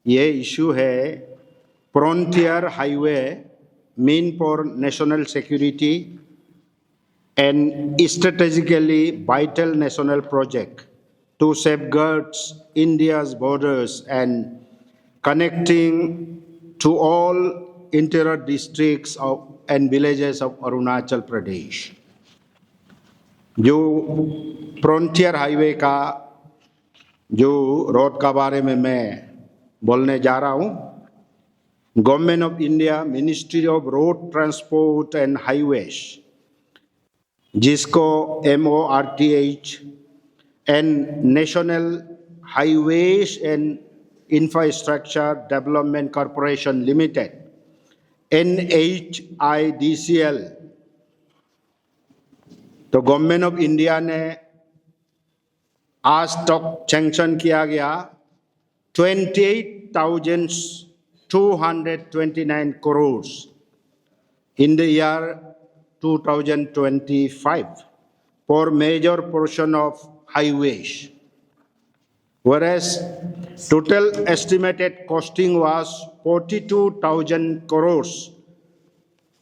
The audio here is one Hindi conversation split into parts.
ये इशू है frontier highway mean for national security and strategically vital national project to safeguard India's borders and connecting to all interior districts and villages of Arunachal Pradesh. जो फ्रंटियर हाईवे का जो रोड का बारे में मैं बोलने जा रहा हूँ, government of India, ministry of road transport and highways, जिसको MORTH and national highways and infrastructure development corporation limited NHIDCL, तो गवर्नमेंट ऑफ इंडिया ने आज तक सैंक्शन किया गया 28,229 crores in the year 2025 for major portion of highways, whereas total estimated costing was 42,000 crores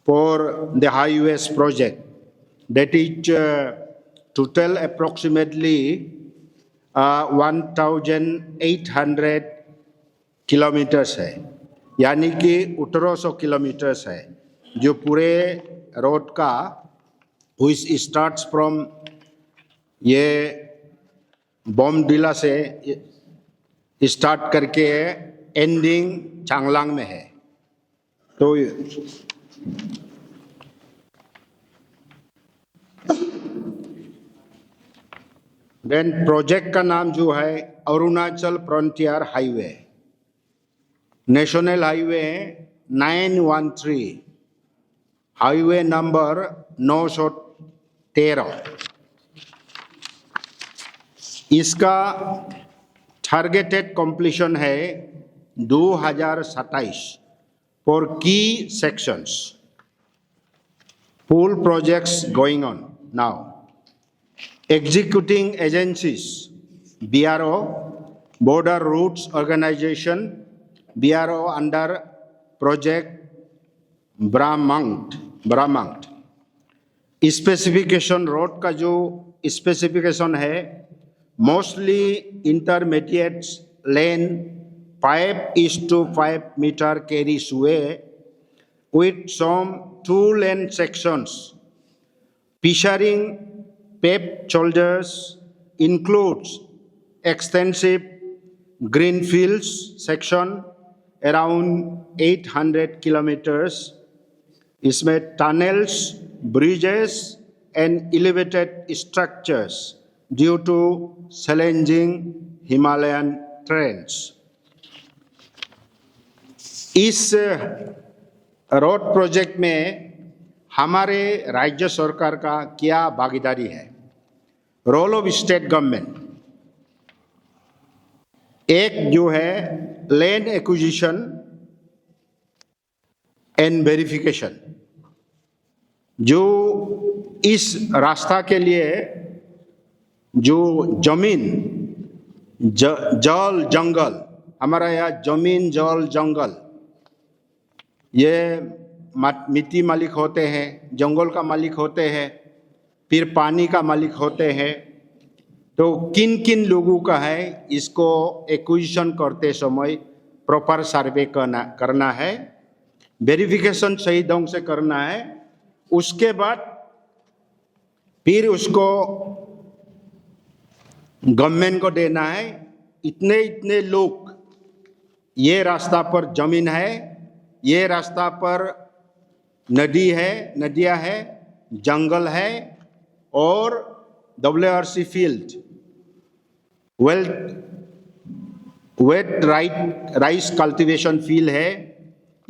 for the highways project. That is total approximately 1,800 kilometres है, यानी कि 1800 किलोमीटर्स है, जो पूरे रोड का which starts from ये बॉमडिला से स्टार्ट करके एंडिंग चांगलांग में है। तो देन प्रोजेक्ट का नाम जो है Arunachal frontier highway, national highway 913, highway number 913। इसका टारगेटेड कंप्लीशन है 2027 फॉर की sections. Full projects going on now. Executing agencies, BRO, Border Routes Organization, BRO under Project Brahmangt। Specification road का जो स्पेसिफिकेशन है, mostly intermediate lane 5:5 meter carries way with some 2-lane sections featuring paved shoulders, includes extensive greenfields section around 800 kilometers. इसमें tunnels, bridges and elevated structures due to challenging Himalayan terrains. इस रोड प्रोजेक्ट में हमारे राज्य सरकार का क्या भागीदारी है? रोल ऑफ स्टेट गवर्नमेंट, एक जो है लैंड एक्विजिशन एंड वेरिफिकेशन, जो इस रास्ता के लिए जो जमीन जल जंगल, हमारा यहाँ जमीन जल जंगल, ये मिट्टी मालिक होते हैं, जंगल का मालिक होते हैं, फिर पानी का मालिक होते हैं। तो किन किन लोगों का है, इसको एक्विजिशन करते समय प्रॉपर सर्वे करना है, वेरिफिकेशन सही ढंग से करना है। उसके बाद फिर उसको गवर्नमेंट को देना है, इतने इतने लोग ये रास्ता पर जमीन है, ये रास्ता पर नदी है, नदियाँ है, जंगल है और WRC field, wet rice cultivation field है,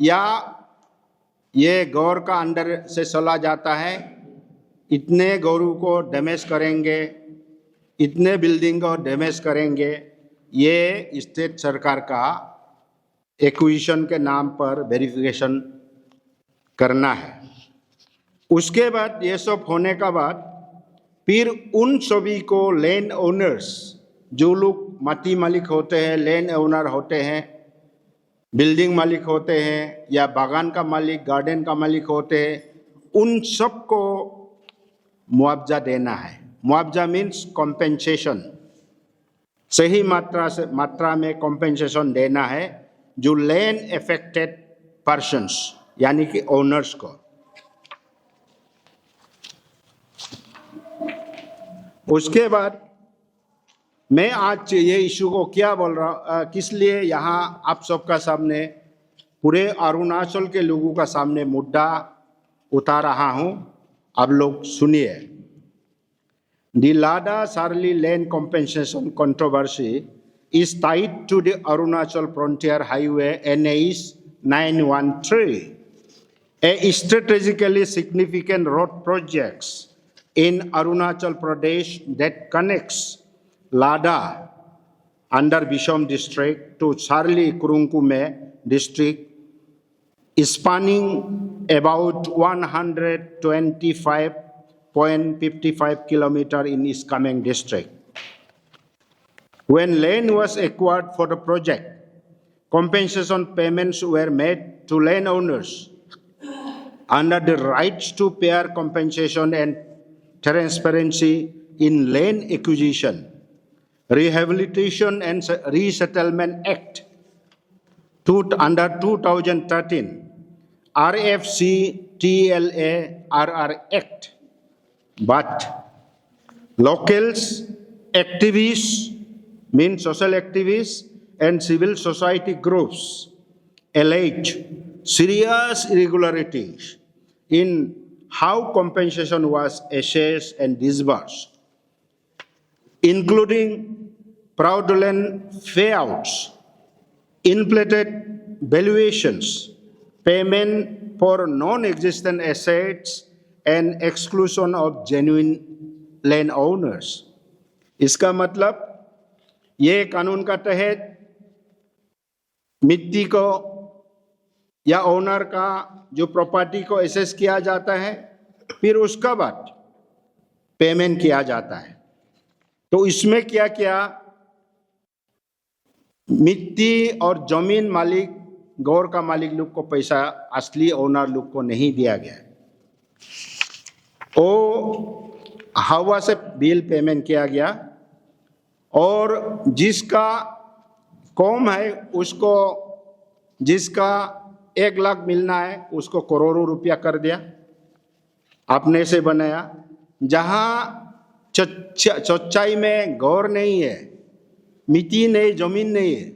या ये गौर का अंडर से चला जाता है, इतने गौरू को डैमेज करेंगे, इतने बिल्डिंग को डैमेज करेंगे। ये स्टेट सरकार का एक्विजिशन के नाम पर वेरिफिकेशन करना है। उसके बाद ये सब होने का बाद फिर उन सभी को लैंड ओनर्स, जो लोग माटी मालिक होते हैं, लैंड ओनर होते हैं, बिल्डिंग मालिक होते हैं या बागान का मालिक, गार्डन का मालिक होते हैं, उन सबको मुआवजा देना है। मुआवजा मीन्स कॉम्पेंसेशन, सही मात्रा में कॉम्पेंसेशन देना है जो लैंड एफेक्टेड पर्सन्स यानी कि ओनर्स को। उसके बाद मैं आज ये इशू को क्या बोल रहा हूँ, किस लिए यहाँ आप सबका सामने, पूरे अरुणाचल के लोगों का सामने मुद्दा उतार रहा हूँ, आप लोग सुनिए। The Lada-Sarli land compensation controversy is tied to the Arunachal Frontier Highway NH 913, a strategically significant road project in Arunachal Pradesh that connects Lada under Bishom district to Sarli Kurungkume district, spanning about 125.55 kilometers in East Kameng district. When land was acquired for the project, compensation payments were made to landowners under the rights to fair compensation and transparency in land acquisition, Rehabilitation and Resettlement Act under 2013, RFC-TLA RR Act. But locals, activists, means social activists and civil society groups allege serious irregularities in how compensation was assessed and disbursed, including fraudulent payouts, inflated valuations, payment for non-existent assets, and exclusion of genuine landowners. इसका मतलब ये कानून का तहत मिट्टी को या ओनर का जो प्रॉपर्टी को एसेस किया जाता है, फिर उसका बाद पेमेंट किया जाता है। तो इसमें क्या किया, मिट्टी और जमीन मालिक, गौर का मालिक लोग को पैसा असली ओनर लोग को नहीं दिया गया है। वो हवा से बिल पेमेंट किया गया और जिसका कौम है उसको, जिसका 1 लाख मिलना है उसको करोड़ों रुपया कर दिया, अपने से बनाया। जहाँ सच्चाई में गौर नहीं है, मिट्टी नहीं, जमीन नहीं है,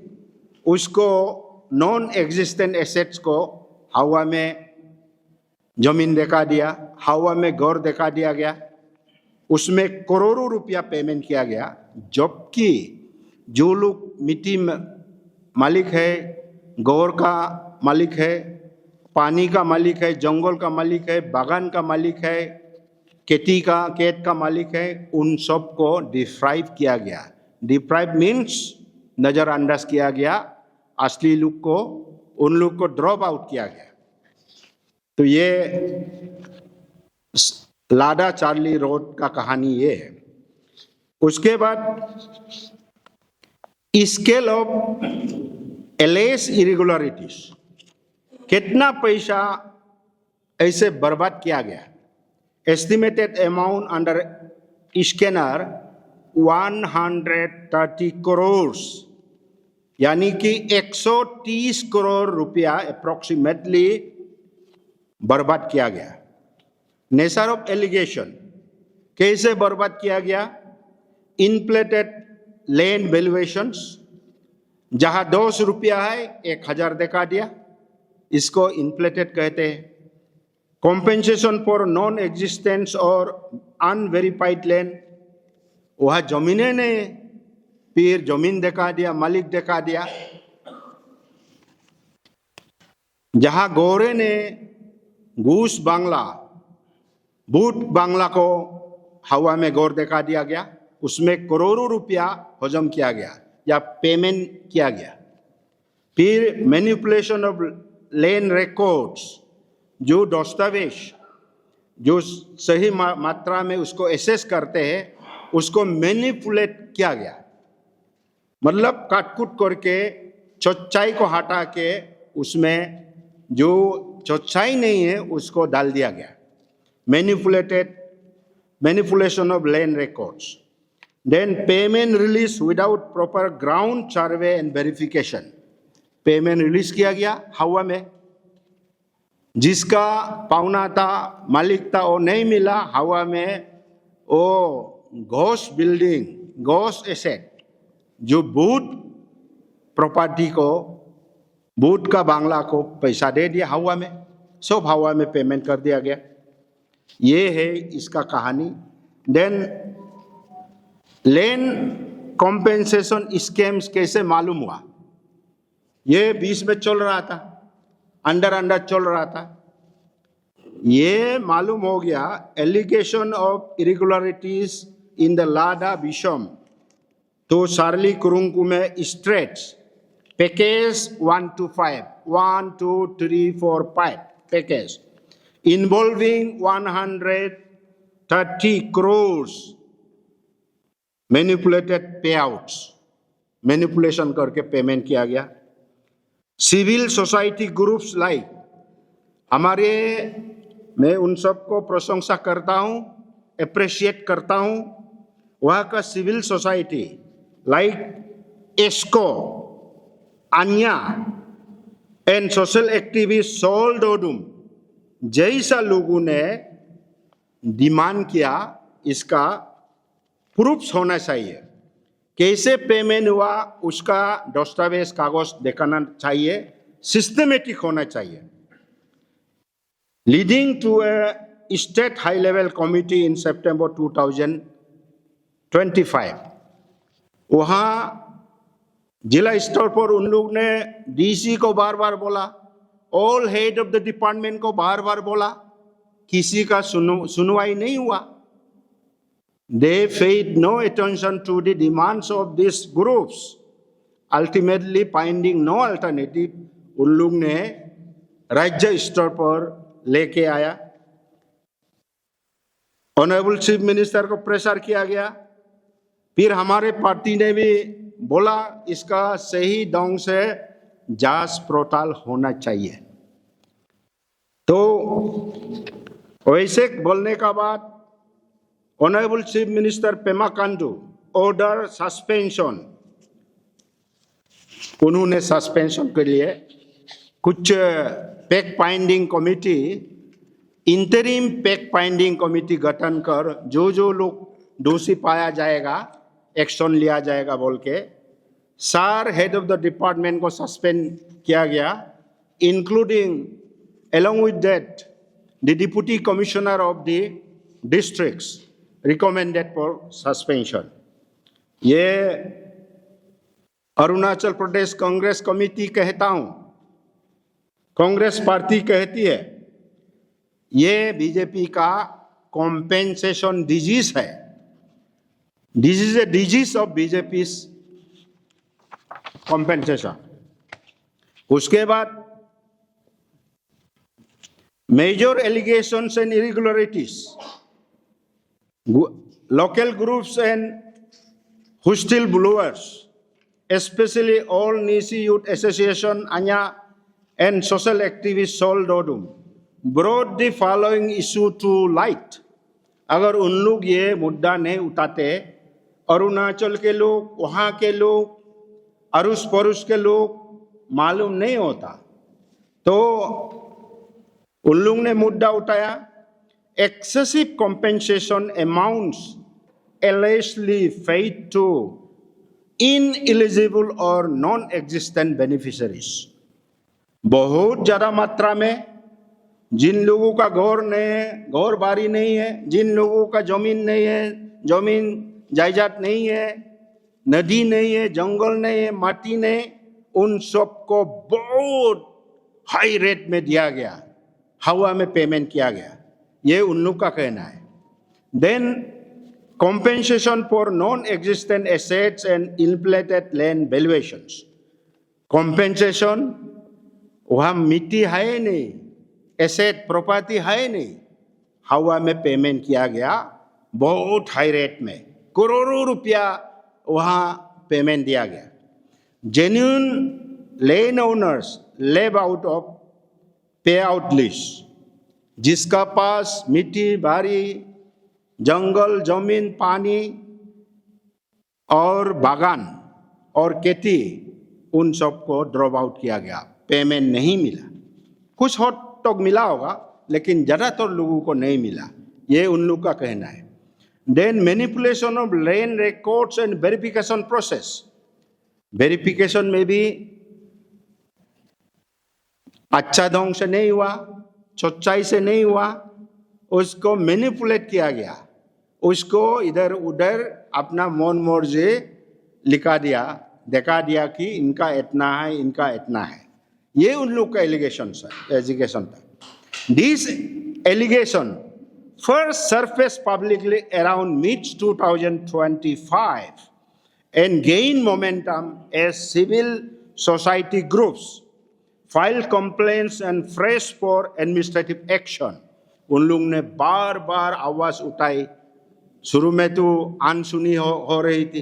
उसको नॉन एग्जिस्टेंट एसेट्स को हवा में जमीन दिखा दिया, हवा में गौर दिखा दिया गया, उसमें करोड़ों रुपया पेमेंट किया गया। जबकि जो लोग मिट्टी मालिक है, गौर का मालिक है, पानी का मालिक है, जंगल का मालिक है, बागान का मालिक है, खेत का मालिक है, उन सब को डिप्राइव किया गया। डिप्राइव मीन्स नजरअंदाज किया गया, असली लोग को, उन लोग को ड्रॉप आउट किया गया। तो ये लाडा चार्ली रोड का कहानी ये है। उसके बाद स्केल ऑफ एलेस इरेगुलरिटीज, कितना पैसा ऐसे बर्बाद किया गया। Estimated amount under scanner 130 crore, यानी कि 130 करोड़ रुपया अप्रोक्सीमेटली बर्बाद किया गया। नेचर ऑफ एलिगेशन, कैसे बर्बाद किया गया, इनफ्लेटेड लैंड वैल्यूएशंस, जहां 200 रुपया है 1000 दिखा दिया, इसको इनफ्लेटेड कहते हैं। कॉम्पेंसेशन फॉर नॉन एग्जिस्टेंस और अनवेरिफाइड लैंड, वह जमीनें नहीं, फिर जमीन दिखा दिया, मालिक दिखा दिया। जहां गौरे ने घूस बांग्ला, बूट बांग्ला को हवा में गौर दिखा दिया गया, उसमें करोड़ों रुपया हजम किया गया या पेमेंट किया गया। फिर मैनिपुलेशन ऑफ लैंड रिकॉर्ड्स, जो दस्तावेज जो सही मात्रा में उसको एसेस करते हैं, उसको मैनिपुलेट किया गया, मतलब काटकूट करके चौचाई को हटा के उसमें जो चौचाई नहीं है उसको डाल दिया गया. Manipulation of land records. Then payment release without proper ground survey and verification. Payment release किया गया हवा में, जिसका पावना था, मालिक था, वो नहीं मिला. हवा में वो घोष बिल्डिंग, घोष एसेट, जो भूत प्रॉपर्टी को, भूत का बांग्ला को पैसा दे दिया हवा में, सब हवा में पेमेंट कर दिया गया. ये है इसका कहानी. देन लैंड कॉम्पेंसेशन स्कीम्स कैसे मालूम हुआ? ये बीच में चल रहा था, अंडर चल रहा था. ये मालूम हो गया allegation of irregularities in the लाडा बिशम तो शार्ली कुरुंकुमे स्ट्रेट्स package 1 to 5, 1, 2, 3, 4, 5 package involving 130 crores manipulated payouts, manipulation करके पेमेंट किया गया. सिविल सोसाइटी ग्रुप्स लाइक हमारे, मैं उन सबको प्रशंसा करता हूं, अप्रिशिएट करता हूं. वहाँ का सिविल सोसाइटी लाइक एस्को, अन्या एंड सोशल एक्टिविस्ट सोल डोडुम जैसा लोगों ने डिमांड किया, इसका प्रूफ्स होना चाहिए. कैसे पेमेंट हुआ उसका दस्तावेज कागज दिखाना चाहिए, सिस्टमेटिक होना चाहिए. Leading to a state high level committee in September 2025. वहाँ जिला स्तर पर उन लोग ने डीसी को बार बार बोला, all head of the department को बार बार बोला, किसी का सुनवाई नहीं हुआ. They paid no attention to the demands of these groups. Ultimately, finding no alternative, उन लोग ने राज्य स्तर पर लेके आया. ऑनरेबल चीफ मिनिस्टर को प्रेशर किया गया. फिर हमारे पार्टी ने भी बोला इसका सही ढंग से जांच पड़ताल होना चाहिए. तो वैसे बोलने का बाद honourable chief minister Pema Khandu order suspension, उन्होंने सस्पेंशन के लिए कुछ fact finding committee, interim fact finding committee गठन कर जो लोग दोषी पाया जाएगा एक्शन लिया जाएगा बोल के सार हेड ऑफ द डिपार्टमेंट को सस्पेंड किया गया, including along with that the deputy commissioner of the districts recommended for suspension. ये अरुणाचल प्रदेश कांग्रेस कमेटी कहता हूं, कांग्रेस पार्टी कहती है ये बीजेपी का कॉम्पेंसेशन डिजीज है. This is a disease of BJP compensation. उसके बाद major allegations and irregularities, local groups and whistleblowers, especially all Nisi Youth Association, Anya, and social activist Sol Dodum, brought the following issue to light. अगर उन लोग ये मुद्दा नहीं उठाते, अरुणाचल के लोग, वहाँ के लोग, अरुस परुस के लोग मालूम नहीं होता. तो उन लोग ने मुद्दा उठाया excessive compensation amounts allegedly paid to ineligible or non-existent beneficiaries. बहुत ज्यादा मात्रा में जिन लोगों का घर बारी नहीं है, जिन लोगों का जमीन नहीं है, जमीन जायदाद नहीं है, नदी नहीं है, जंगल नहीं है, माटी नहीं, उन सबको बहुत हाई रेट में दिया गया, हवा में पेमेंट किया गया. ये उन लोग का कहना है. Then compensation for non existent assets and inflated land valuations. Compensation वहाँ मिट्टी है नहीं, एसेट प्रॉपर्टी है नहीं, हवा में पेमेंट किया गया बहुत हाई रेट में, करोड़ों रुपया वहाँ पेमेंट दिया गया. जेन्युइन लैंड ओनर्स लेव आउट ऑफ पे आउट लिस्ट, जिसका पास मिट्टी भारी जंगल जमीन पानी और बागान और खेती, उन सबको ड्रॉप आउट किया गया, पेमेंट नहीं मिला। कुछ हद तक मिला होगा लेकिन ज़्यादातर लोगों को नहीं मिला, ये उन लोग का कहना है। Then manipulation of land records and verification process, verification में भी अच्छा ढंग से नहीं हुआ, सच्चाई से नहीं हुआ, उसको मैनिपुलेट किया गया, उसको इधर उधर अपना मन मर्जी लिखा दिया, दिखा दिया कि इनका इतना है इनका इतना है। ये उन लोग का एलिगेशन था। This allegation first surfaced publicly around mid-2025 and gained momentum as civil society groups filed complaints and pressed for administrative action. उन लोग ने बार बार आवाज उठाई। शुरू में तो अनसुनी हो रही थी,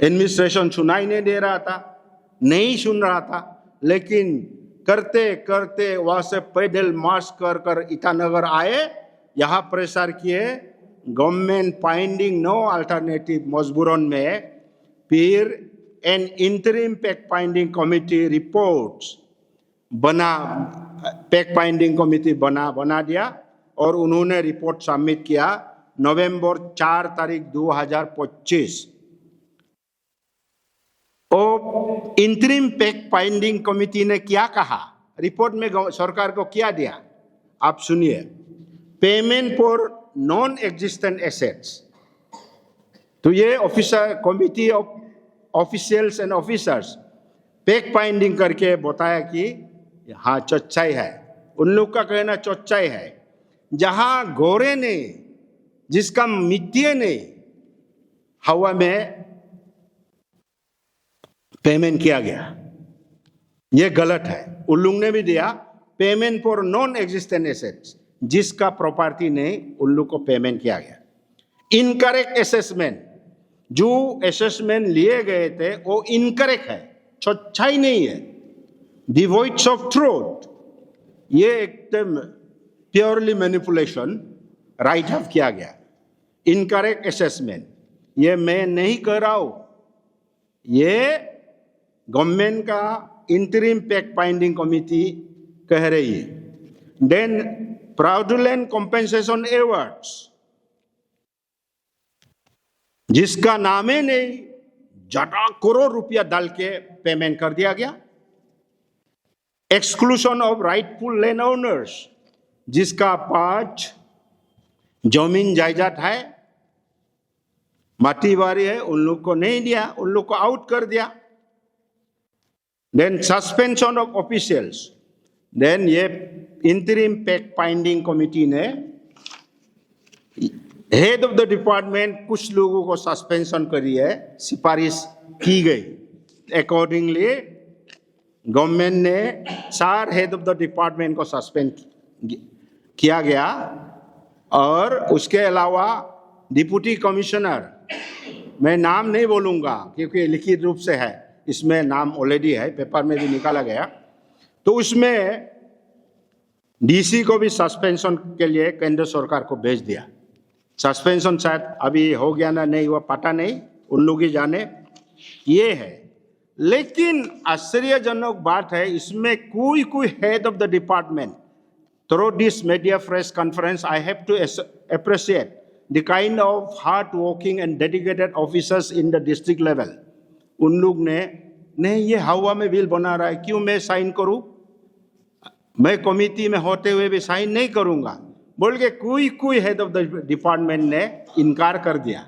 एडमिनिस्ट्रेशन सुनाई नहीं दे रहा था, नहीं सुन रहा था, लेकिन करते करते वहां से पैदल मार्च कर कर ईटानगर आए, यहाँ प्रेशर किए, गवर्नमेंट फाइंडिंग नो अल्टरनेटिव मजबूरन में फिर an interim fact finding committee reports बना, पैक्ट फाइंडिंग कमिटी बना दिया और उन्होंने रिपोर्ट सबमिट किया नवंबर 4 तारीख 2025। और इंटरिम पैक्ट फाइंडिंग कमिटी ने क्या कहा, रिपोर्ट में सरकार को क्या दिया, आप सुनिए। Payment for non existent assets, तो ये officer committee of officials and officers fact finding करके बताया कि हाँ सच्चाई है, उन लोग का कहना सच्चाई है। जहां गोरे ने, जिसका मिट्टी ने हवा में पेमेंट किया गया, ये गलत है। उन लोग ने भी दिया payment for non existent assets, जिसका प्रॉपर्टी नहीं, उन लोग को पेमेंट किया गया। इनकरेक्ट असेसमेंट, जो असेसमेंट लिए गए थे वो इनकरेक्ट है, सच्चाई नहीं है, डिवॉइड ऑफ ट्रूथ, ये एकदम प्योरली मैनिपुलेशन राइट ऑफ किया गया। इनकरेक्ट असेसमेंट, ये मैं नहीं कह रहा हूं, ये गवर्नमेंट का इंटरिम पैक्ट फाइंडिंग कमिटी कह रही है। देन फ्रॉडुलेंट कंपेंसेशन एवर्ड्स, जिसका नाम ही नहीं, ज्यादा करोड़ रुपया डाल के पेमेंट कर दिया गया। Exclusion of rightful land owners, जिसका पास जमीन जायदाद है, माटी वारी है, उन लोग को नहीं दिया, उन लोग को आउट कर दिया। Then suspension of officials, then ये इंटरिम पैक्ट फाइंडिंग कमिटी ने हेड ऑफ द डिपार्टमेंट कुछ लोगों को सस्पेंशन करी है, सिफारिश की गई। अकॉर्डिंगली गवर्नमेंट ने 4 हेड ऑफ द डिपार्टमेंट को सस्पेंड किया गया और उसके अलावा डिप्टी कमिश्नर, मैं नाम नहीं बोलूंगा क्योंकि लिखित रूप से है, इसमें नाम ऑलरेडी है, पेपर में भी निकाला गया, तो उसमें डीसी को भी सस्पेंशन के लिए केंद्र सरकार को भेज दिया। सस्पेंशन शायद अभी हो गया ना नहीं हुआ पता नहीं, उन लोग ही जाने, ये है। लेकिन आश्चर्यजनक बात है, इसमें कोई head of the department, through this media press conference I have to appreciate the kind of hard working and dedicated officers in the district level. उन लोग ने नहीं, ये हवा में बिल बना रहा है, क्यों मैं साइन करूं, मैं कमिटी में होते हुए भी साइन नहीं करूंगा बोल के कोई हेड ऑफ द डिपार्टमेंट ने इनकार कर दिया।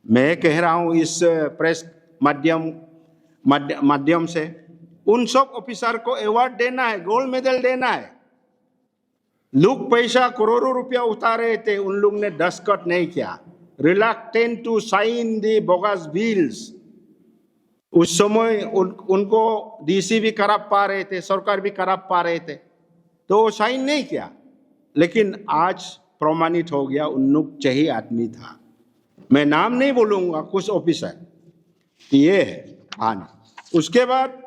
मैं कह रहा हूं इस प्रेस माध्यम से उन सब ऑफिसर को अवार्ड देना है, गोल्ड मेडल देना है। लोग पैसा करोड़ों रुपया उतारे थे, उन लोग ने दस्तखत नहीं किया, reluctant to sign the bogus bills. उस समय उनको डीसी भी खराब पा रहे थे, सरकार भी खराब पा रहे थे, तो वो साइन नहीं किया। लेकिन आज प्रमाणित हो गया उन लोग सही आदमी था, मैं नाम नहीं बोलूंगा, कुछ ऑफिसर, ये है। हाँ, उसके बाद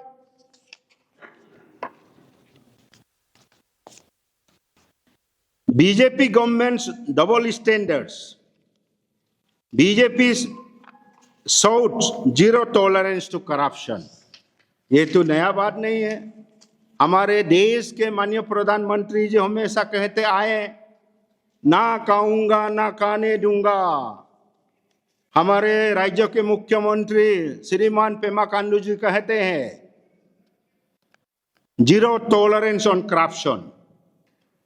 BJP governments double standards, BJP shouts zero tolerance to corruption. ये तो नया बात नहीं है। हमारे देश के माननीय प्रधानमंत्री जी हमेशा कहते आए, ना खाऊंगा ना खाने दूंगा। हमारे राज्य के मुख्यमंत्री श्रीमान पेमा खांडू जी कहते हैं, जीरो टॉलरेंस ऑन करप्शन।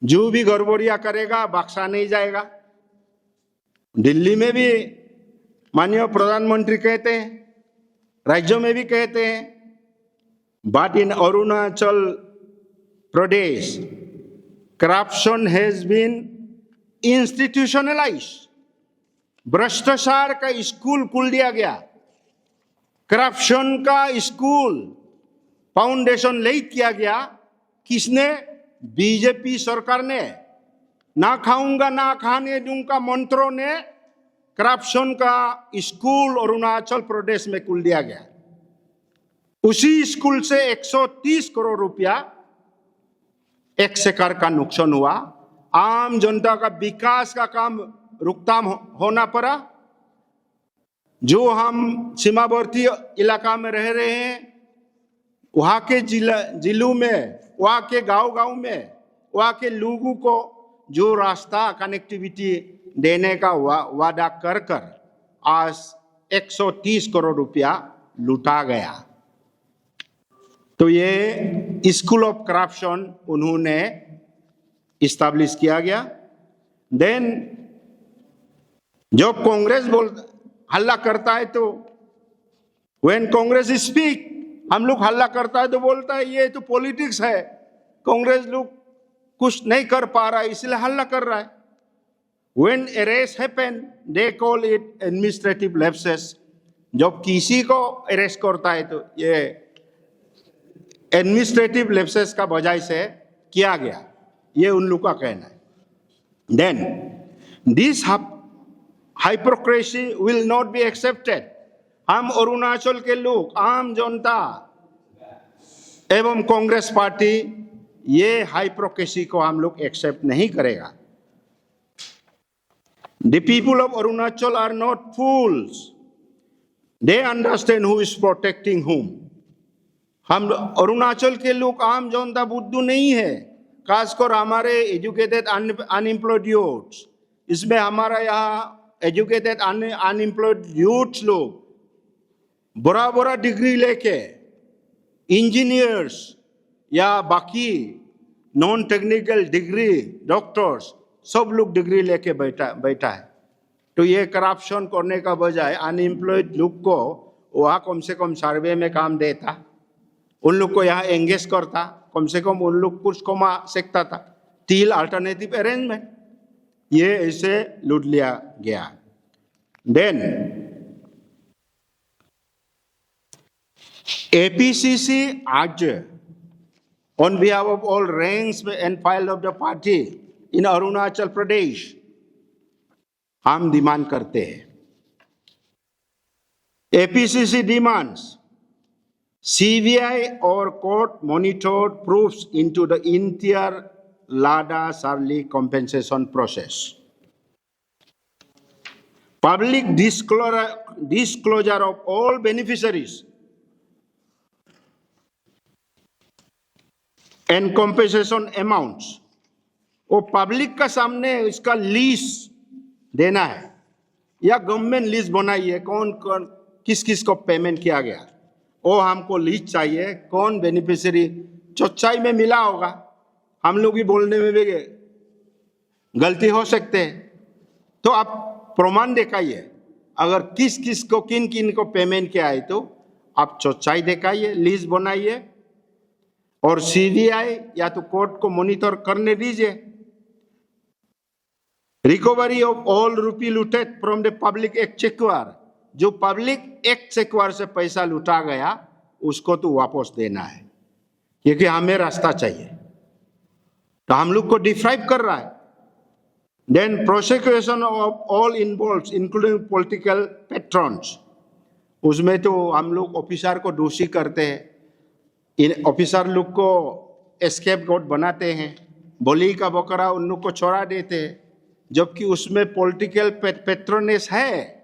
जो भी गड़बड़ियां करेगा बख्शा नहीं जाएगा। दिल्ली में भी माननीय प्रधानमंत्री कहते हैं, राज्यों में भी कहते हैं, but in Arunachal Pradesh corruption has been institutionalised. भ्रष्टाचार का स्कूल खोल दिया गया, करप्शन का स्कूल फाउंडेशन ले किया गया। किसने? बीजेपी सरकार ने। ना खाऊंगा ना खाने दूंगा मंत्रों ने करप्शन का स्कूल अरुणाचल प्रदेश में खोल दिया गया। उसी स्कूल से 130 करोड़ रुपया एक सरकार का नुकसान हुआ। आम जनता का विकास का काम रोकथाम होना पड़ा। जो हम सीमावर्ती इलाका में रह रहे हैं, वहाँ के जिलों में, वहाँ के गांव में, वहाँ के लोगों को जो रास्ता कनेक्टिविटी देने का वादा कर आज 130 करोड़ रुपया लूटा गया। तो ये स्कूल ऑफ करप्शन उन्होंने इस्टेब्लिश किया गया। देन जब कांग्रेस हल्ला करता है तो व्हेन कांग्रेस स्पीक, हम लोग हल्ला करता है तो बोलता है ये तो पॉलिटिक्स है, कांग्रेस लोग कुछ नहीं कर पा रहा है इसलिए हल्ला कर रहा है। When arrest happen, they call it administrative lapses। जब किसी को अरेस्ट करता है तो ये एडमिनिस्ट्रेटिव लैप्सेस का वजह से किया गया, ये उन लोग का कहना है। Then this hypocrisy will not be accepted. हम अरुणाचल के लोग, आम जनता एवं कांग्रेस पार्टी ये हाइपोक्रेसी को हम लोग एक्सेप्ट नहीं करेगा। The people of Arunachal are not fools. They understand who is protecting whom। हम अरुणाचल के लोग आम जनता बुद्धू नहीं है, खासकर हमारे एजुकेटेड अनएम्प्लॉयड यूथ्स। इसमें हमारा यहाँ एजुकेटेड अनएम्प्लॉयड यूथ्स लोग बड़ा बड़ा डिग्री लेके इंजीनियर्स या बाकी नॉन टेक्निकल डिग्री, डॉक्टर्स, सब लोग डिग्री लेके बैठा है। तो ये करप्शन करने का बजाय अनएम्प्लॉयड लोग को वहाँ कम से कम सर्वे में काम देता, उन लोग को यहाँ एंगेज करता, कम से कम उन लोग कुछ कमा सकता था। टील अल्टरनेटिव अरेंजमेंट, ये ऐसे लूट लिया गया। देन APCC आज on behalf of all ranks and file of the party in Arunachal Pradesh हम डिमांड करते हैं। APCC demands CBI or court monitored proofs into the entire Lada Sarli compensation process. Public disclosure of all beneficiaries and compensation amounts। वो पब्लिक का सामने इसका लिस्ट देना है या गवर्नमेंट लिस्ट बनाई है, कौन कौन किस किस को पेमेंट किया गया, वो हमको लिस्ट चाहिए। कौन बेनिफिशियरी चौथाई में मिला होगा, हम लोग भी बोलने में भी गलती हो सकते हैं, तो आप प्रमाण दिखाइए। अगर किस किस को किन किन को पेमेंट किया है तो आप चौथाई दिखाइए, लिस्ट बनाइए और CBI या तो कोर्ट को मॉनिटर करने दीजिए। Recovery of all rupee looted from the public exchequer, जो पब्लिक एक्सचेक्वर से पैसा लूटा गया उसको तो वापस देना है, क्योंकि हमें रास्ता चाहिए, तो हम लोग को डिफ्राइव कर रहा है। Then prosecution of all involved including political patrons, उसमें तो हम लोग ऑफिसर को दोषी करते हैं, इन ऑफिसर लोग को एस्केप गोट बनाते हैं, बलि का बकरा उन लोग को छोड़ा देते हैं, जबकि उसमें पॉलिटिकल पेट्रोनेस है।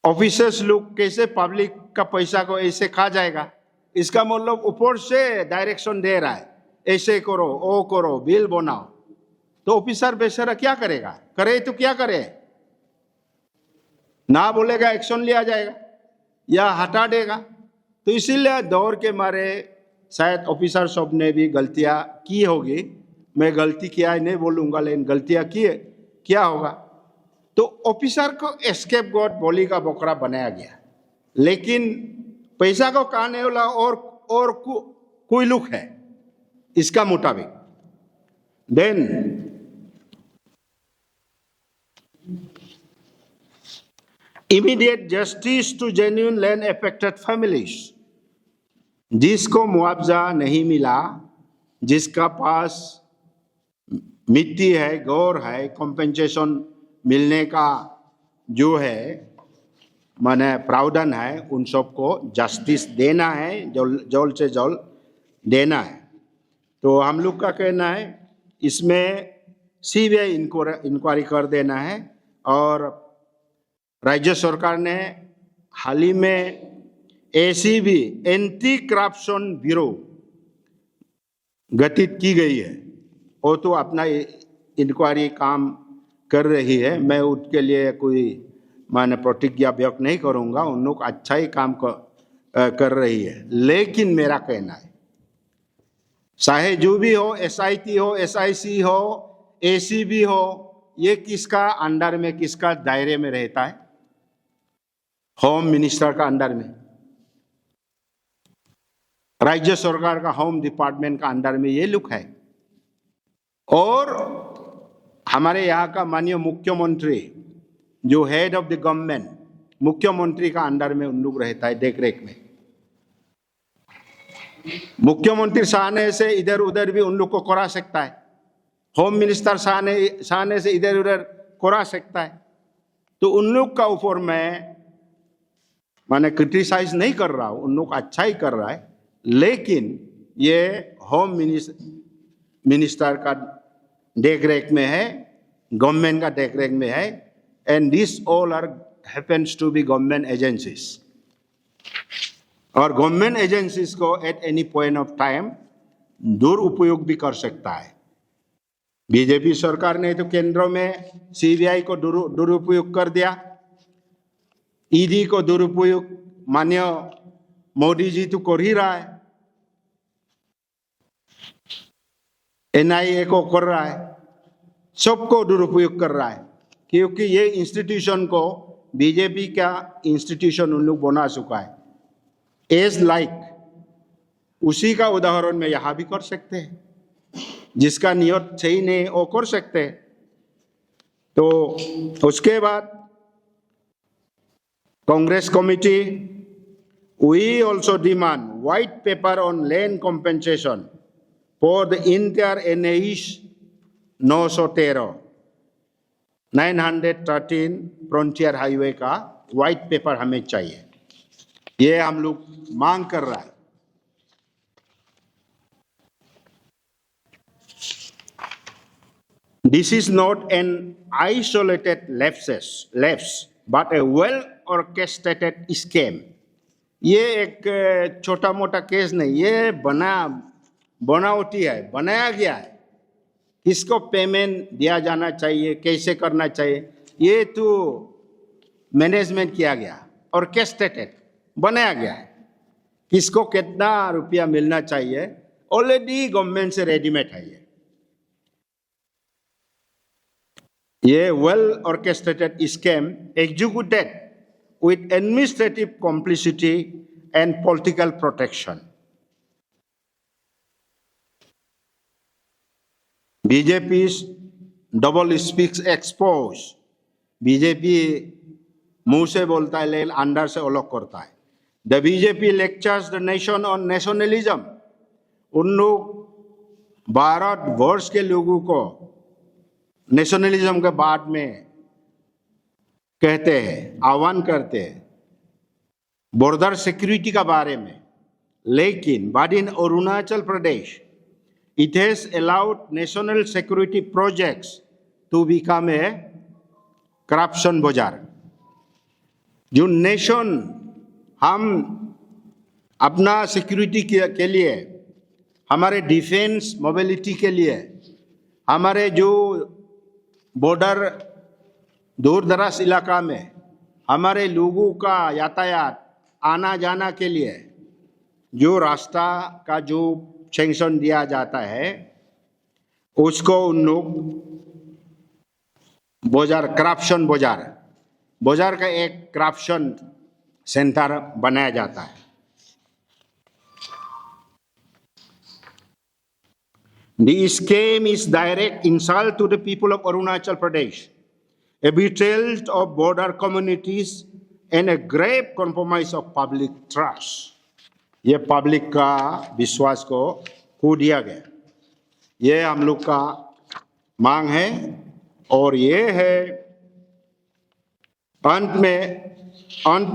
ऑफिसर्स लोग कैसे पब्लिक का पैसा को ऐसे खा जाएगा, इसका मतलब ऊपर से डायरेक्शन दे रहा है, ऐसे करो, वो करो, बिल बनाओ। तो ऑफिसर बेचारा क्या करेगा? करे तो क्या करे? ना बोलेगा एक्शन लिया जाएगा या हटा देगा। तो इसीलिए दौर के मारे शायद ऑफिसर सब ने भी गलतियां की होगी। मैं गलती किया नहीं बोलूंगा, लेकिन गलतियां की क्या होगा। तो ऑफिसर को एस्केप गॉड बलि का बकरा बनाया गया, लेकिन पैसा को खाने वाला और कोई लुक है इसका मुताबिक। Then immediate justice to genuine land affected families, जिसको मुआवजा नहीं मिला, जिसका पास मिट्टी है, गौर है, कॉम्पेंसेशन मिलने का जो है माने प्रावधान है, उन सबको जस्टिस देना है, जल्द से जल्द देना है। तो हम लोग का कहना है इसमें सीबीआई इंक्वायरी कर देना है। और राज्य सरकार ने हाल ही में एसीबी एंटी करप्शन ब्यूरो गठित की गई है, वो तो अपना इंक्वायरी काम कर रही है। मैं उसके लिए कोई माने प्रतिज्ञा व्यक्त नहीं करूंगा, उन लोग अच्छा ही काम कर रही है। लेकिन मेरा कहना है चाहे जो भी हो, एसआईटी हो, एसआईसी हो, एसीबी हो, ये किसका अंडर में, किसका दायरे में रहता है? होम मिनिस्टर का अंडर में, राज्य सरकार का होम डिपार्टमेंट का अंडर में ये लुक है। और हमारे यहाँ का माननीय मुख्यमंत्री जो हेड ऑफ द गवर्नमेंट, मुख्यमंत्री का अंडर में उन लोग रहता है, देख रेख में। मुख्यमंत्री चाहने से इधर उधर भी उन लोग को करा सकता है, होम मिनिस्टर चाहने से इधर उधर करा सकता है। तो उन लोग का ऊपर मैं माने क्रिटिसाइज नहीं कर रहा हूं, उन लोग अच्छा ही कर रहा है, लेकिन ये होम मिनिस्टर का देख रेख में है, गवर्नमेंट का देख रेख में है। And this all are happens to be government agencies, और गवर्नमेंट एजेंसीज को at any point of time दुरुपयोग भी कर सकता है। बीजेपी सरकार ने तो केंद्र में सीबीआई को दुरुपयोग कर दिया, ईडी को दुरुपयोग माननीय मोदी जी तो कर ही रहा है, एनआईए को कर रहा है, सबको दुरुपयोग कर रहा है, क्योंकि ये इंस्टीट्यूशन को बीजेपी का इंस्टीट्यूशन उन लोग बना चुका है। एज लाइक उसी का उदाहरण में यहां भी कर सकते हैं, जिसका नियत सही नहीं वो कर सकते हैं। तो उसके बाद Congress committee, we also demand white paper on land compensation for the entire NH 913 frontier highway का व्हाइट पेपर हमें चाहिए, ये हम लोग मांग कर रहा है। This is not an isolated lapse, but a well-orchestrated scam. ये एक छोटा मोटा केस नहीं, ये बनावटी है, बनाया गया है। किसको पेमेंट दिया जाना चाहिए, कैसे करना चाहिए, ये तो मैनेजमेंट किया गया, ऑर्केस्ट्रेटेड बनाया गया है। किसको कितना रुपया मिलना चाहिए ऑलरेडी गवर्नमेंट से रेडीमेड है। ये well orchestrated scam executed with administrative complicity and political protection. BJP's double speaks expose. BJP मुंह से बोलता है लेकिन अंदर से अलग करता है। The BJP lectures the nation on nationalism. उन लोग भारत वर्ष के लोगों को नेशनलिज्म के बाद में कहते हैं, आह्वान करते हैं बॉर्डर सिक्योरिटी का बारे में, लेकिन but in Arunachal Pradesh It has allowed national security projects to become a corruption बाजार. जो नेशन हम अपना सिक्योरिटी के लिए, हमारे डिफेंस मोबिलिटी के लिए, हमारे जो बॉर्डर दूर दराज इलाका में हमारे लोगों का यातायात आना जाना के लिए जो रास्ता का जो सैंक्शन दिया जाता है, उसको उन लोग बाजार, करप्शन बाजार का एक करप्शन सेंटर बनाया जाता है. The scheme is direct insult to the people of Arunachal Pradesh, a betrayal of border communities, and a grave compromise of public trust. ये पब्लिक का विश्वास को खो दिया गया. ये हम लोग का मांग है और ये है अंत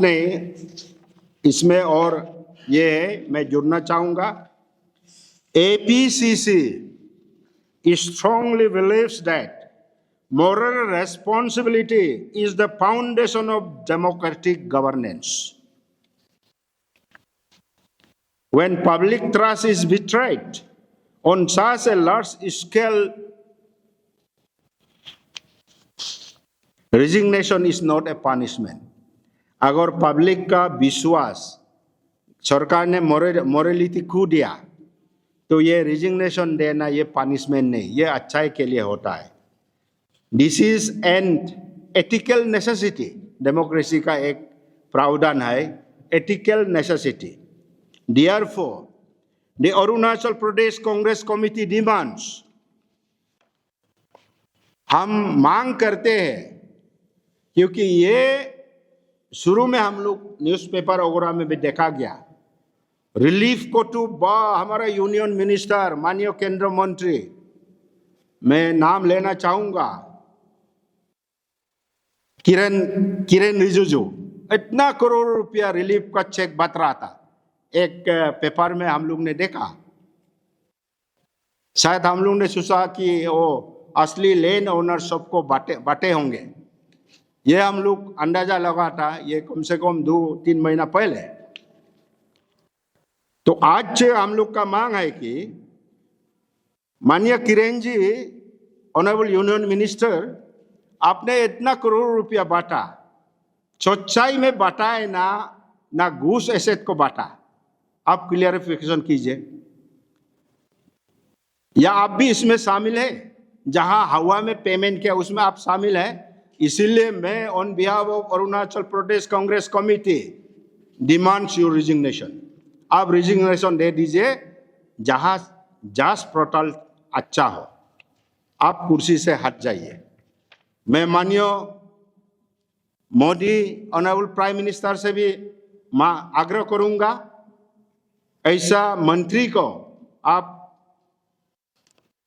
में इसमें और ये है, मैं जुड़ना चाहूँगा. APCC strongly believes that moral responsibility is the foundation of democratic governance. When public trust is betrayed on such a large scale, resignation is not a punishment. अगर पब्लिक का विश्वास सरकार ने मोरलिटी खो दिया तो ये रिजिग्नेशन देना ये पनिशमेंट नहीं, ये अच्छाई के लिए होता है. This is an ethical necessity. Democracy का एक प्रावधान है, ethical necessity. Therefore, the Arunachal Pradesh Congress Committee demands, हम मांग करते हैं, क्योंकि ये शुरू में हम लोग न्यूज़पेपर वगैरह में भी देखा गया, रिलीफ को तो हमारा यूनियन मिनिस्टर माननीय केंद्रीय मंत्री, मैं नाम लेना चाहूंगा, किरेन रिजिजू, इतना करोड़ रुपया रिलीफ का चेक बता रहा था. एक पेपर में हम लोग ने देखा. शायद हम लोग ने सोचा कि वो असली लैंड ओनर सबको बांटे होंगे. ये हम लोग अंदाजा लगा था, ये कम से कम 2-3 महीना पहले. तो आज हम लोग का मांग है कि माननीय किरेन जी, ऑनरेबल यूनियन मिनिस्टर, आपने इतना करोड़ रुपया बांटा, सच्चाई में बांटा है ना घूस एसेट को बांटा, आप क्लियरिफिकेशन कीजिए. या आप भी इसमें शामिल है, जहां हवा में पेमेंट किया उसमें आप शामिल है. इसीलिए मैं on behalf of Arunachal Pradesh Congress committee demands your resignation. आप रिजिग्नेशन दे दीजिए, जहां जांच पड़ताल अच्छा हो, आप कुर्सी से हट जाइए. मैं माननीय मोदी ऑनरेबल प्राइम मिनिस्टर से भी आग्रह करूंगा, ऐसा मंत्री को आप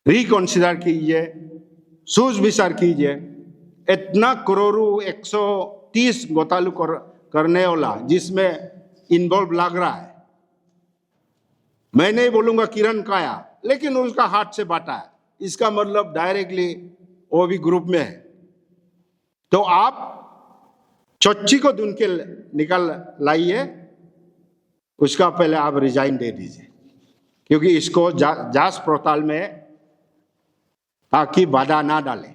रिकंसिडर कीजिए, सोच विचार कीजिए. इतना करोड़ों 130 घोटाला करने वाला जिसमें इन्वॉल्व लग रहा है, मैं नहीं बोलूंगा किरण काया, लेकिन उसका हाथ से बांटा है, इसका मतलब डायरेक्टली वो भी ग्रुप में है. तो आप चच्ची को ढूंढ के निकल लाइए, उसका पहले आप रिजाइन दे दीजिए, क्योंकि इसको जांच पड़ताल में ताकि बाधा ना डाले.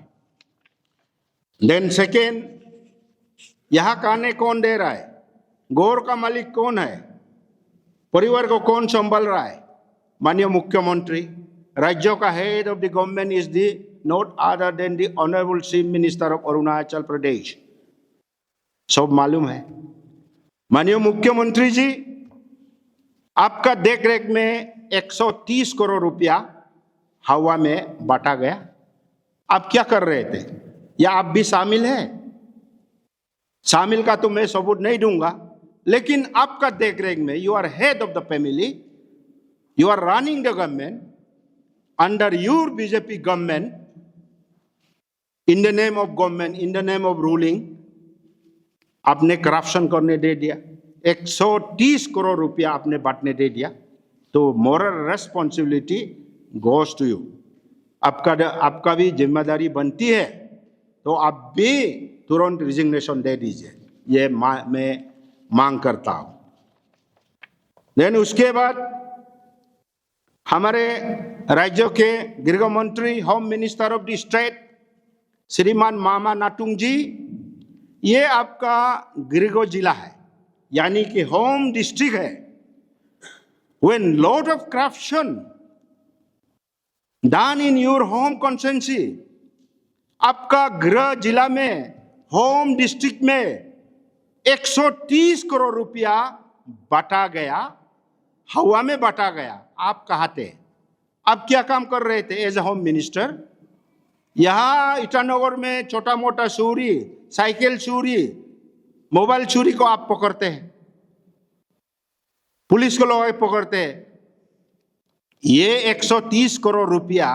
देन सेकेंड, यहां खाने कौन दे रहा है, गौर का मालिक कौन है, परिवार को कौन संभाल रहा है? माननीय मुख्यमंत्री. राज्यों का head of the government is the not other than the honourable chief minister of Arunachal Pradesh. सब मालूम है. माननीय मुख्यमंत्री जी, आपका देखरेख में 130 करोड़ रुपया हवा में बांटा गया. आप क्या कर रहे थे? या आप भी शामिल हैं? शामिल का तो मैं सबूत नहीं दूंगा, लेकिन आपका देखरेख में, you are head of the family, you are running the government under your BJP government, in the name of government, in the name of ruling, आपने करप्शन करने दे दिया. 130 करोड़ रुपया आपने बांटने दे दिया. तो moral responsibility goes to you. आपका भी जिम्मेदारी बनती है, तो आप भी तुरंत रिजिग्नेशन दे दीजिए, ये मैं मांग करता हूं। देन उसके बाद हमारे राज्यों के गृह मंत्री, home minister of the state श्रीमान मामा नातुंग जी, ये आपका गृह जिला है, यानी कि होम डिस्ट्रिक्ट है। When lot of corruption done in your home constituency, आपका गृह जिला में, होम डिस्ट्रिक्ट में 130 करोड़ रुपया बांटा गया, हवा में बांटा गया। आप कहाँ थे? आप क्या काम कर रहे थे एज ए होम मिनिस्टर? यहाँ ईटानगर में छोटा मोटा चोरी, साइकिल चोरी, मोबाइल चोरी को आप पकड़ते हैं, पुलिस को लोग पकड़ते हैं। ये 130 करोड़ रुपया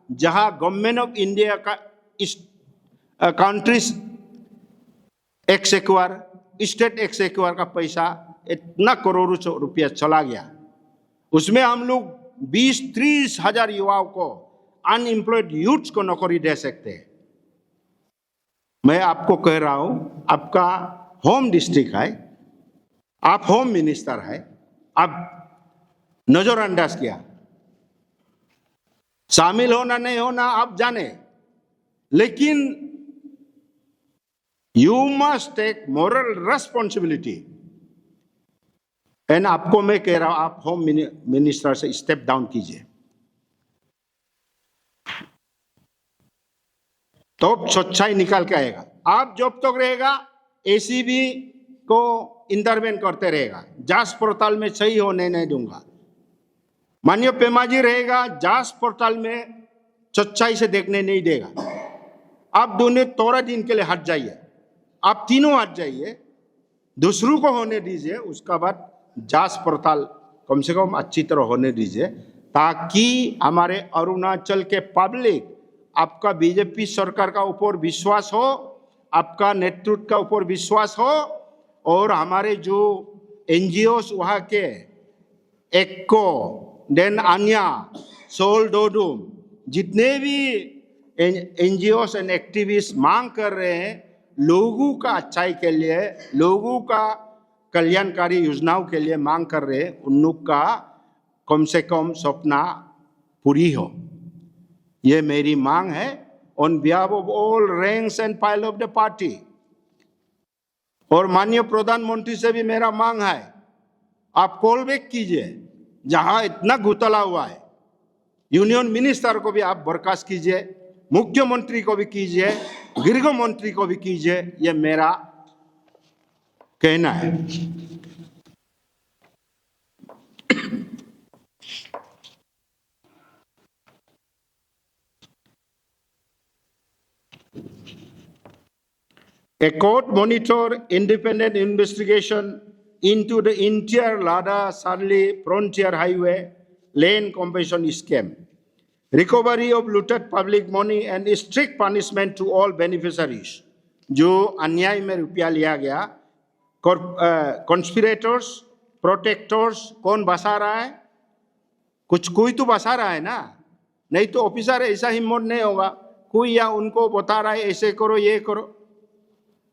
जहां गवर्नमेंट ऑफ इंडिया का कंट्रीज एक्सक्वायर, स्टेट एक्सक्वायर का पैसा इतना करोड़ों रुपया चला गया, उसमें हम लोग 20-30 हजार युवाओं को, अनएम्प्लॉयड यूथ्स को नौकरी दे सकते हैं। मैं आपको कह रहा हूं, आपका होम डिस्ट्रिक्ट है, आप होम मिनिस्टर है, आप नजरअंदाज किया। शामिल होना नहीं होना आप जाने, लेकिन you must take moral responsibility. And आपको मैं कह रहा हूं, आप होम मिनिस्टर से स्टेप डाउन कीजिए, तो सच्चाई निकाल के आएगा। आप जब तक रहेगा एसीबी को इंटरवेन करते रहेगा, जांच पड़ताल में सही होने नहीं दूंगा। माननीय पेमा जी रहेगा, जांच पड़ताल में सच्चाई से देखने नहीं देगा। आप दोनों थोड़ा दिन के लिए हट जाइए, आप तीनों हट जाइए, दूसरों को होने दीजिए, उसका बाद जांच पड़ताल कम से कम अच्छी तरह होने दीजिए, ताकि हमारे अरुणाचल के पब्लिक आपका बीजेपी सरकार का ऊपर विश्वास हो, आपका नेतृत्व का ऊपर विश्वास हो, और हमारे जो एनजीओस वहाँ के एक्को, देन अन्या, सोल डोडूम, जितने भी एनजीओस एंड एक्टिविस्ट मांग कर रहे हैं लोगों का अच्छाई के लिए, लोगों का कल्याणकारी योजनाओं के लिए मांग कर रहे हैं, उन लोग का कम से कम सपना पूरी हो, ये मेरी मांग है on behalf of all ranks and file of the party. और माननीय प्रधानमंत्री से भी मेरा मांग है, आप कॉल बैक कीजिए, जहां इतना घोटाला हुआ है, यूनियन मिनिस्टर को भी आप बर्खास्त कीजिए, मुख्यमंत्री को भी कीजिए, गृह मंत्री को भी कीजिए, ये मेरा कहना है। A court monitor independent investigation into the entire Lada-Sarli Frontier Highway lane compensation scam, recovery of looted public money and strict punishment to all beneficiaries. जो अन्याय में रुपया लिया गया, कॉन्स्पिरेटर्स, प्रोटेक्टर्स, कौन बसा रहा है? कोई तो बसा रहा है ना, नहीं तो ऑफिसर ऐसा हिम्मत नहीं होगा, कोई या उनको बता रहा है ऐसे करो ये करो,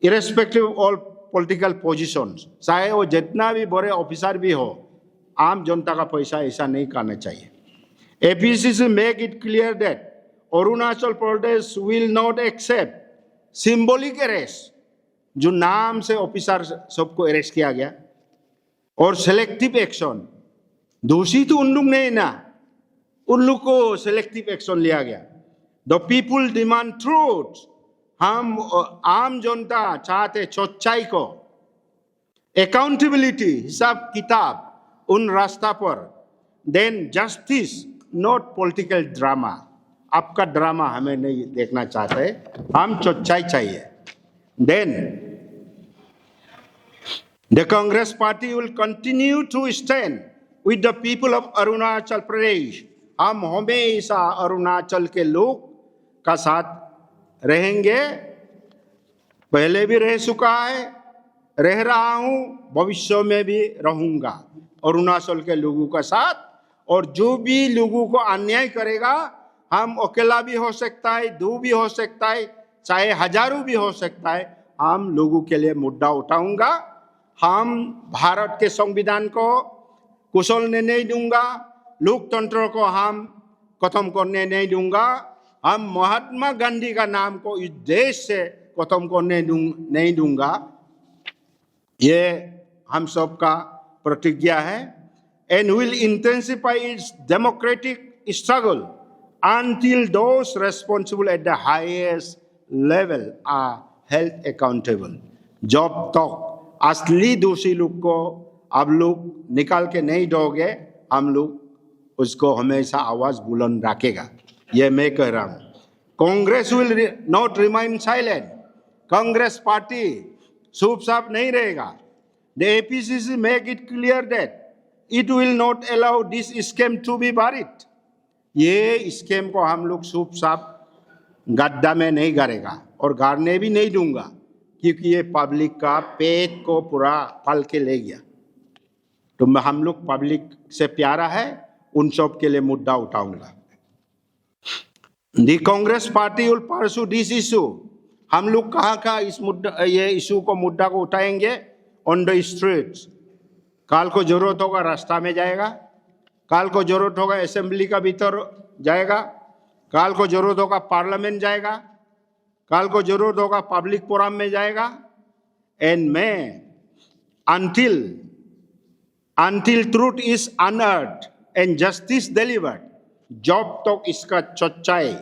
irrespective of all political positions, चाहे वो जितना भी बड़े ऑफिसर भी हो, आम जनता का पैसा ऐसा नहीं करना चाहिए। APCC make it clear that Arunachal Pradesh will not accept symbolic arrest, जो नाम से ऑफिसर सबको अरेस्ट किया गया, और सेलेक्टिव एक्शन, दोषी तो उन लोग नहीं ना, उन लोग को सेलेक्टिव एक्शन लिया गया। द पीपुल डिमांड ट्रूथ, हम आम जनता चाहते सच्चाई को, अकाउंटेबिलिटी, हिसाब किताब उन रास्ता पर, then justice, not political drama. आपका ड्रामा हमें नहीं देखना चाहते, हम सच्चाई चाहिए। Then the Congress party will continue to stand with the people of Arunachal Pradesh. हम हमेशा अरुणाचल के लोग का साथ रहेंगे, पहले भी रह चुका है, रह रहा हूं, भविष्य में भी रहूंगा अरुणाचल के लोगों का साथ, और जो भी लोगों को अन्याय करेगा, हम अकेला भी हो सकता है, दो भी हो सकता है, चाहे हजारों भी हो सकता है, हम लोगों के लिए मुद्दा उठाऊंगा। हम भारत के संविधान को कुचलने नहीं दूंगा, लोकतंत्र को हम खत्म करने नहीं दूंगा, हम महात्मा गांधी का नाम को इस देश से खत्म करने नहीं दूंगा। ये हम सब का प्रतिज्ञा है। And will intensify its democratic struggle until those responsible at the highest level are held accountable. जब तक असली दोषी लोग को आप लोग निकाल के नहीं दोगे, हम लोग उसको हमेशा आवाज बुलंद रखेगा। ये मैं कह रहा हूं। Congress will not remain silent. Congress party चुपचाप नहीं रहेगा। The APCC make it clear that it will not allow this scam to be buried. ये स्कैम को हम लोग चुपचाप गड्ढा में नहीं गाड़ेगा और गाड़ने भी नहीं दूंगा, क्योंकि ये पब्लिक का पेट को पूरा पाल के ले गया। तो हम लोग पब्लिक से प्यारा है, उन सब के लिए मुद्दा उठाऊंगा। The Congress party will pursue this issue. हम लोग कहाँ इस मुद्दा, ये इशू को, मुद्दा को उठाएंगे? On the streets. काल को जरूरत होगा रास्ता में जाएगा, काल को जरूरत होगा असेंबली का भीतर जाएगा, काल को जरूरत होगा पार्लियामेंट जाएगा, काल को जरूरत होगा पब्लिक फोरम में जाएगा। एंड मैं until truth is unearthed and justice delivered, जब तक इसका सच्चाई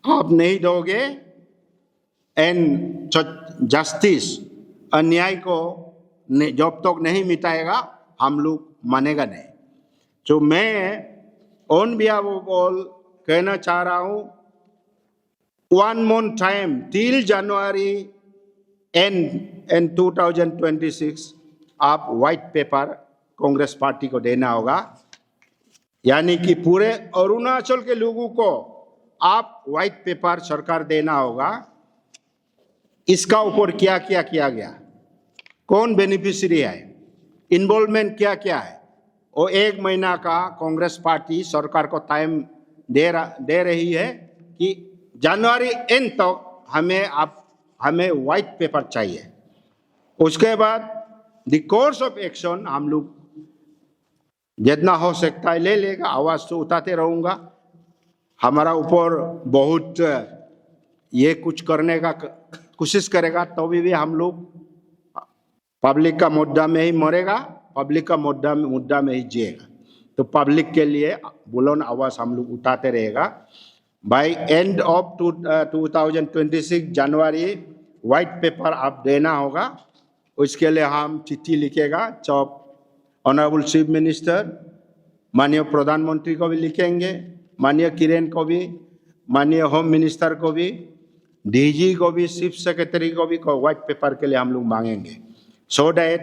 आप नहीं दोगे एंड जस्टिस, अन्याय को जब तक नहीं मिटाएगा, हम लोग मानेगा नहीं। तो मैं ऑन बिहाफ ऑफ ऑल कहना चाह रहा हूं, 1 month time till January and 2026 आप व्हाइट पेपर कांग्रेस पार्टी को देना होगा। यानी कि पूरे अरुणाचल के लोगों को आप व्हाइट पेपर सरकार देना होगा। इसका ऊपर क्या क्या किया गया, कौन बेनिफिशियरी है, इन्वॉल्वमेंट क्या क्या है, और 1 महीना का कांग्रेस पार्टी सरकार को टाइम दे रही है कि जनवरी एंड तक हमें व्हाइट पेपर चाहिए। उसके बाद द कोर्स ऑफ एक्शन हम लोग जितना हो सकता है ले लेगा, आवाज तो उठाते रहूंगा। हमारा ऊपर बहुत ये कुछ करने का कोशिश करेगा, तो भी हम लोग पब्लिक का मुद्दा में ही मरेगा, पब्लिक का मुद्दा में ही जिएगा। तो पब्लिक के लिए बुलंद आवाज हम लोग उठाते रहेगा। बाय एंड ऑफ 2026 जनवरी व्हाइट पेपर आप देना होगा। उसके लिए हम चिट्ठी लिखेगा, चौप ऑनरेबल चीफ मिनिस्टर, माननीय प्रधानमंत्री को भी लिखेंगे, माननीय किरण को भी, माननीय होम मिनिस्टर को भी, डीजी को भी, चीफ सेक्रेटरी को भी व्हाइट पेपर के लिए हम लोग मांगेंगे। सो डैट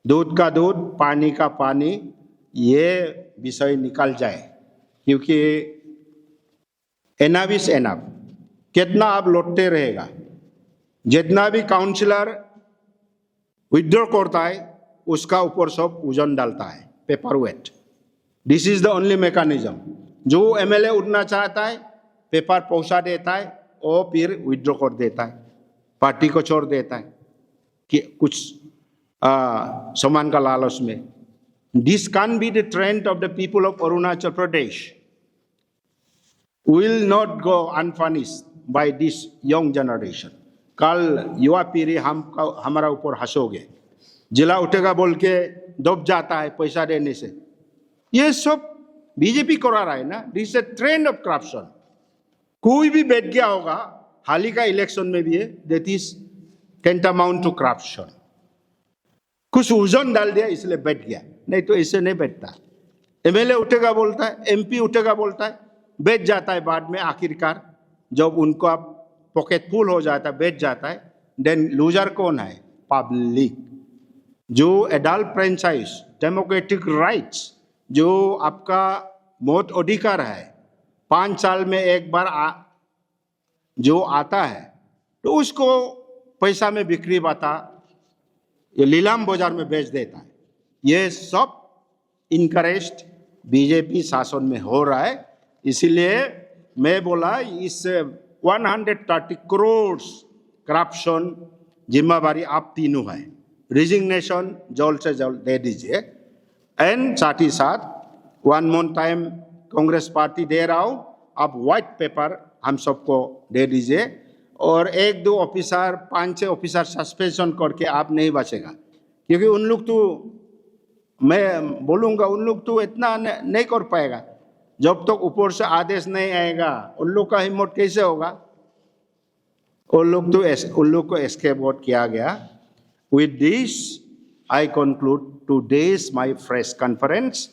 दूध का दूध, पानी का पानी, ये विषय निकल जाए। क्योंकि एनफ इज एनफ, कितना आप लौटते रहेगा। जितना भी काउंसिलर विथड्रॉ करता है उसका ऊपर सब वजन डालता है, paper weight. This is the only mechanism. जो एमएलए उठना चाहता है पेपर पहुंचा देता है और फिर विथड्रॉ कर देता है, पार्टी को छोड़ देता है कि कुछ सम्मान का लालच में। This can be the trend of the people of Arunachal Pradesh. Will not go unpunished by this young generation. कल युवा पीढ़ी हमारा ऊपर हंसोगे, जिला उठेगा बोल के दब जाता है पैसा देने से। ये सब बीजेपी करा रहा है ना। This is a trend of corruption. कोई भी बैठ गया होगा, हाल ही का इलेक्शन में भी है, दैट इज टेंटामाउंट टू करप्शन। कुछ वजन डाल दिया इसलिए बैठ गया, नहीं तो इससे नहीं बैठता। एमएलए उठेगा बोलता है, एमपी उठेगा बोलता है, बैठ जाता है बाद में, आखिरकार जब उनका पॉकेट फुल हो जाता है बैठ जाता है। देन लूजर कौन है? पब्लिक। जो एडल्ट फ्रेंचाइज, डेमोक्रेटिक राइट्स, जो आपका मौत अधिकार है, 5 साल में एक बार जो आता है, तो उसको पैसा में बिक्री बाता, ये लीलाम बाजार में बेच देता है। ये सब इनकरेज्ड बीजेपी शासन में हो रहा है। इसीलिए मैं बोला इस 130 करोड़ करप्शन जिम्मेवारी आप तीनों है, रिजिग्नेशन जल्द से जल्द दे दीजिए। एंड साथ ही साथ 1 month टाइम कांग्रेस पार्टी दे रहा हूँ, आप व्हाइट पेपर हम सबको दे दीजिए और 1-2 ऑफिसर 5-6 ऑफिसर सस्पेंशन करके आप नहीं बचेगा, क्योंकि उन लोग तो मैं बोलूँगा उन लोग तो इतना नहीं कर पाएगा जब तक ऊपर से आदेश नहीं आएगा। उन लोग का हिम्मत कैसे होगा? उन लोग को एस्केप आउट किया गया। With this, I conclude today's my press conference.